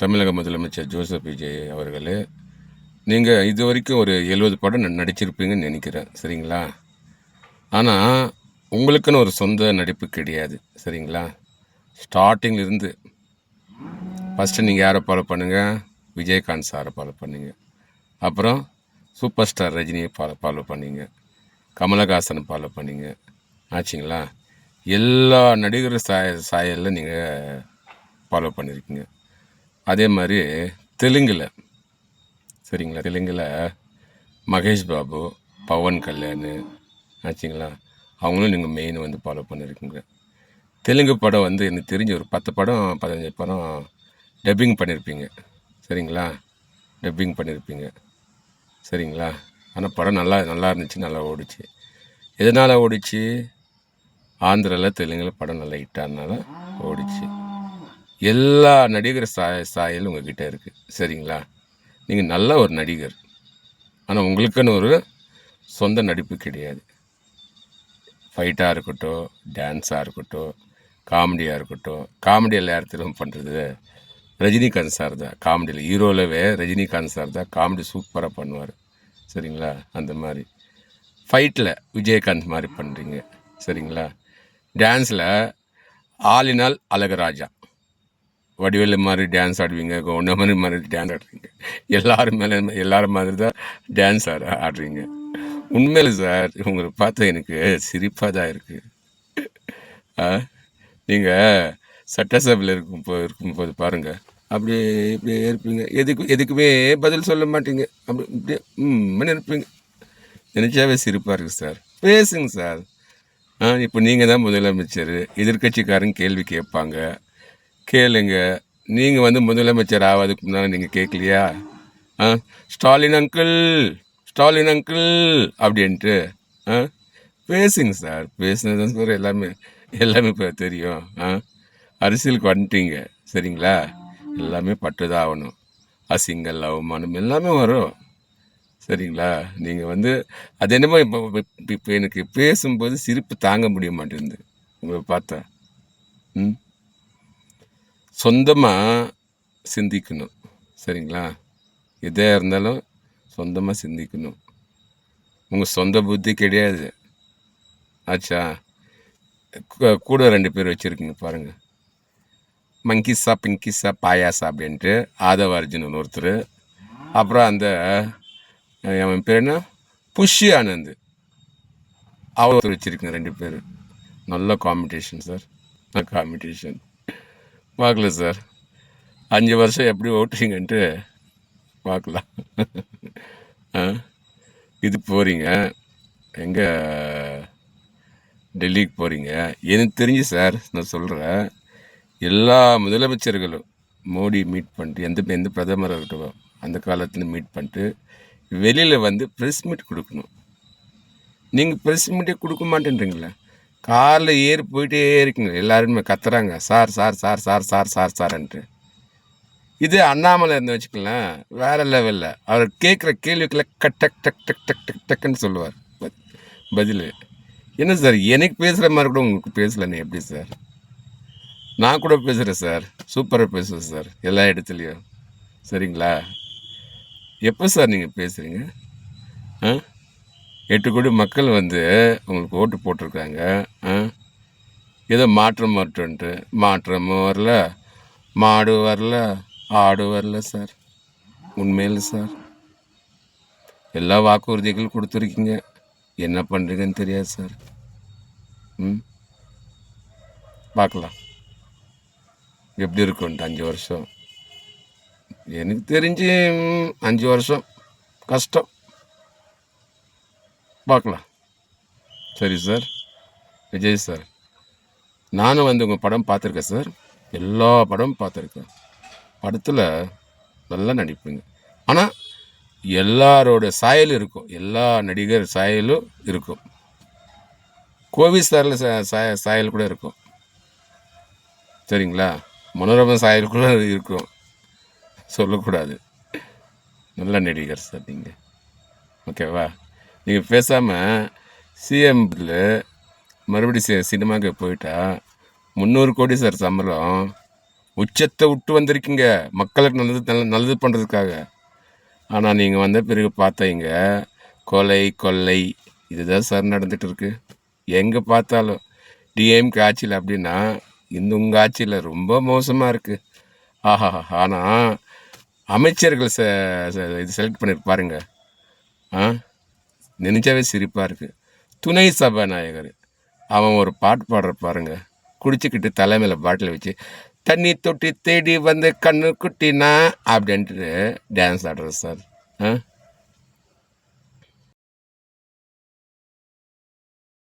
தமிழக முதலமைச்சர் ஜோசப் விஜய் அவர்களே, நீங்கள் இது வரைக்கும் ஒரு 70 படம் நடிச்சிருப்பீங்கன்னு நினைக்கிறேன். சரிங்களா? ஆனால் உங்களுக்குன்னு ஒரு சொந்த நடிப்பு கிடையாது. சரிங்களா? ஸ்டார்டிங்கிலிருந்து ஃபஸ்ட்டு நீங்கள் யாரை ஃபாலோ பண்ணுங்கள்? விஜயகாந்த் சாரை ஃபாலோ பண்ணுங்க. அப்புறம் சூப்பர் ஸ்டார் ரஜினியை ஃபாலோ பண்ணிங்க. கமலஹாசனை ஃபாலோ பண்ணிங்க. ஆச்சுங்களா? எல்லா நடிகர் சாயலில் நீங்கள் ஃபாலோ பண்ணியிருக்கீங்க. அதே மாதிரி தெலுங்கில், சரிங்களா, தெலுங்கில் மகேஷ் பாபு, பவன் கல்யாண், ஆச்சுங்களா, அவங்களும் நீங்கள் மெயின் வந்து ஃபாலோ பண்ணியிருக்கீங்க. தெலுங்கு படம் வந்து எனக்கு தெரிஞ்ச ஒரு 10 படம் 15 படம் டப்பிங் பண்ணியிருப்பீங்க. சரிங்களா? டப்பிங் பண்ணியிருப்பீங்க. சரிங்களா? ஆனால் படம் நல்லா இருந்துச்சு, நல்லா ஓடிச்சு. எதனால் ஓடிச்சு? ஆந்திராவில் தெலுங்கில் படம் நல்லா ஹிட்டானால ஓடிச்சு. எல்லா நடிகர் சாயலும் உங்ககிட்ட இருக்குது. சரிங்களா? நீங்கள் நல்ல ஒரு நடிகர், ஆனால் உங்களுக்குன்னு ஒரு சொந்த நடிப்பு கிடையாது. ஃபைட்டாக இருக்கட்டும், டான்ஸாக இருக்கட்டும், காமெடியாக இருக்கட்டும். காமெடியில் யார் திரும்ப பண்ணுறது? ரஜினிகாந்த் சார் தான் காமெடியில். ஹீரோலவே ரஜினிகாந்த் சார் தான் காமெடி சூப்பராக பண்ணுவார். சரிங்களா? அந்த மாதிரி ஃபைட்டில் விஜயகாந்த் மாதிரி பண்ணுறீங்க. சரிங்களா? டான்ஸில் ஆலினால் அழகராஜா, வடிவேலு மாதிரி டான்ஸ் ஆடுவீங்க, ஒன்றை மாதிரி டான்ஸ் ஆடுறீங்க. எல்லாரும் மாதிரி தான் டான்ஸ் ஆடுறீங்க. உண்மையில் சார், உங்களை பார்த்தா எனக்கு சிரிப்பாக தான் இருக்குது. நீங்கள் சட்டசபையில் இருக்கும்போது பாருங்கள், அப்படியே இப்படியே இருப்பீங்க. எதுக்குமே பதில் சொல்ல மாட்டீங்க. அப்படி இப்படியே இருப்பீங்க. நினச்சாவே சிரிப்பாக இருக்குது சார். பேசுங்க சார். இப்போ நீங்கள் தான் முதலமைச்சர். எதிர்கட்சிக்காரங்க கேள்வி கேட்பாங்க, கேளுங்க. நீங்கள் வந்து முதலமைச்சர் ஆவதுக்கு முன்னால் நீங்கள் கேட்கலையா? ஸ்டாலின் அங்கிள், ஸ்டாலின் அங்கிள் அப்படின்ட்டு பேசுங்க சார். பேசுனது சார் எல்லாமே இப்போ தெரியும். அரசியலுக்கு வந்துட்டீங்க. சரிங்களா? எல்லாமே பட்டுதான் ஆகணும். அசிங்கல், அவமானம் எல்லாமே வரும். சரிங்களா? நீங்கள் வந்து அது என்னமோ இப்போ எனக்கு பேசும்போது சிரிப்பு தாங்க முடிய மாட்டேங்குது உங்களை பார்த்தா. சொந்தமாக சிந்திக்கணும். சரிங்களா? எதாக இருந்தாலும் சொந்தமாக சிந்திக்கணும். உங்கள் சொந்த புத்தி கிடையாது. ஆச்சா? கூட 2 பேர் வச்சுருக்கீங்க பாருங்கள். மங்கிசா பிங்கிசா பாயாசா அப்படின்ட்டு ஆதவ அர்ஜுனன் ஒருத்தர். அப்புறம் அந்த அவன் பேர் என்ன, புஷி ஆனந்த், அவர் வச்சுருக்கேன். 2 பேர். நல்ல காம்படிஷன் சார். காம்படிஷன் பார்க்கல சார். 5 வருஷம் எப்படி ஓட்டுறீங்கன்ட்டு பார்க்கலாம். இது போகிறீங்க எங்கே? டெல்லிக்கு போகிறீங்க. எனக்கு தெரிஞ்சு சார், நான் சொல்கிறேன், எல்லா முதலமைச்சர்களும் மோடி மீட் பண்ணிட்டு, எந்த பிரதமர் இருக்கட்டும், அந்த காலத்தில் மீட் பண்ணிட்டு வெளியில் வந்து ப்ரெஸ் மீட் கொடுக்கணும். நீங்கள் ப்ரெஸ் மீட்டே கொடுக்க மாட்டேன்றீங்களே. காரில் ஏறி போயிட்டே இருக்குங்க. எல்லாருமே கத்துறாங்க, sir sir sir sir sir sir சார்ன்ட்டு. இது அண்ணாமலை இருந்து வச்சுக்கலாம், வேறு லெவலில். அவர் கேட்குற கேள்விக்குள்ள டக் டக் டக் டக் டக் டக்குன்னு சொல்லுவார் பதில். என்ன சார், எனக்கு பேசுகிற மாதிரி கூட உங்களுக்கு பேசலன்னு எப்படி சார்? நான் கூட பேசுகிறேன் சார், சூப்பராக பேசுவேன் சார் எல்லா இடத்துலையும். சரிங்களா? எப்போ சார் நீங்கள் பேசுகிறீங்க? 8 கோடி மக்கள் வந்து உங்களுக்கு ஓட்டு போட்டிருக்காங்க. ஏதோ மாற்றம்ன்ட்டு மாற்றமும் வரல, மாடு வரல, ஆடு வரல சார். உண்மையில் சார், எல்லா வாக்குறுதிகளும் கொடுத்துருக்கீங்க. என்ன பண்ணுறீங்கன்னு தெரியாது சார். பார்க்கலாம் எப்படி இருக்குன்ட்டு. 5 வருஷம் எனக்கு தெரிஞ்சு 5 வருஷம் கஷ்டம். பார்க்கலாம். சரி சார். விஜய் சார், நானும் வந்து உங்கள் படம் பார்த்துருக்கேன் சார். எல்லா படமும் பார்த்துருக்கேன். படத்தில் நல்லா நடிப்பீங்க. ஆனால் எல்லாரோட சாயலும் இருக்கும், எல்லா நடிகர் சாயலும் இருக்கும். கோவி சாரில் சாயல் கூட இருக்கும். சரிங்களா? மனோரமா சாயல் கூட இருக்கும், சொல்லக்கூடாது. நல்ல நடிகர் சார் நீங்கள். ஓகேவா? நீங்கள் பேசாமல் சிஎம்மில் மறுபடியும் சினிமாவுக்கு போயிட்டா 300 கோடி சார் சம்பளம். உச்சத்தை விட்டு வந்திருக்கீங்க மக்களுக்கு நல்லது பண்ணுறதுக்காக. ஆனால் நீங்கள் வந்த பிறகு பார்த்தீங்க கொலை கொள்ளை இதுதான் சார் நடந்துட்டு இருக்கு. எங்கே பார்த்தாலும் டிஎம்கே ஆட்சியில் அப்படின்னா இந்த உங்கள் ஆட்சியில் ரொம்ப மோசமாக இருக்குது. ஆஹா, ஆனால் அமைச்சர்கள் இது செலக்ட் பண்ணியிருப்பாருங்க. நினைச்சாவே சிரிப்பாக இருக்குது. துணை சபாநாயகர் அவன் ஒரு பாட்டு பாடுற பாருங்க, குடிச்சுக்கிட்டு தலைமையில் பாட்டில் வச்சு தண்ணி தொட்டி தேடி வந்து கண்ணு குட்டினா அப்படின்ட்டு டான்ஸ் ஆடுறது சார்.